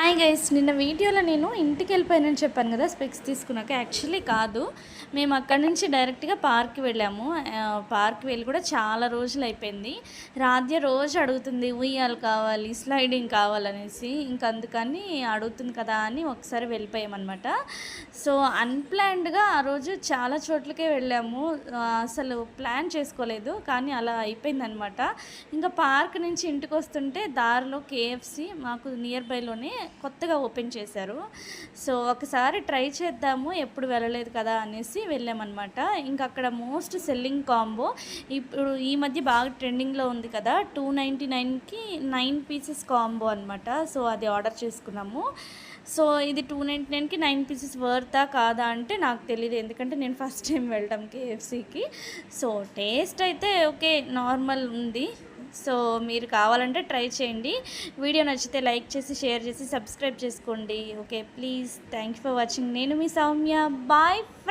Hi guys, నిన్న వీడియోలో నేను ఇంటికి వెళ్ళిపోయానని చెప్పాను కదా స్పెక్స్ తీసుకున్నాక. యాక్చువల్లీ కాదు, మేము అక్కడి నుంచి డైరెక్ట్గా పార్క్కి వెళ్ళాము. పార్క్కి వెళ్ళి కూడా చాలా రోజులు అయిపోయింది. రాధ్య రోజు అడుగుతుంది ఉయ్యాలు కావాలి, స్లైడింగ్ కావాలనేసి. ఇంక అందుకని అడుగుతుంది కదా అని ఒకసారి వెళ్ళిపోయామన్నమాట. సో అన్ప్లాన్డ్గా ఆ రోజు చాలా చోట్లకే వెళ్ళాము. అసలు ప్లాన్ చేసుకోలేదు, కానీ అలా అయిపోయిందనమాట. ఇంకా పార్క్ నుంచి ఇంటికి వస్తుంటే దారిలో కేఎఫ్సి మాకు నియర్ బైలోనే కొత్తగా ఓపెన్ చేశారు. సో ఒకసారి ట్రై చేద్దాము, ఎప్పుడు వెళ్ళలేదు కదా అనేసి వెళ్ళామన్నమాట. ఇంకా అక్కడ మోస్ట్ సెల్లింగ్ కాంబో ఇప్పుడు ఈ మధ్య బాగా ట్రెండింగ్లో ఉంది కదా, 299కి 9 పీసెస్ కాంబో అనమాట. సో అది ఆర్డర్ చేసుకున్నాము. సో ఇది 299కి 9 పీసెస్ వర్తా కాదా అంటే నాకు తెలియదు, ఎందుకంటే నేను ఫస్ట్ టైం వెళ్ళటం కేఎఫ్సీకి. సో టేస్ట్ అయితే ఓకే, నార్మల్ ఉంది. సో మీరు కావాలంటే ట్రై చేయండి. వీడియో నచ్చితే లైక్ చేసి, షేర్ చేసి, సబ్స్క్రైబ్ చేసుకోండి. Okay please. Thank you for watching. నేను మీ సౌమ్య. Bye friends.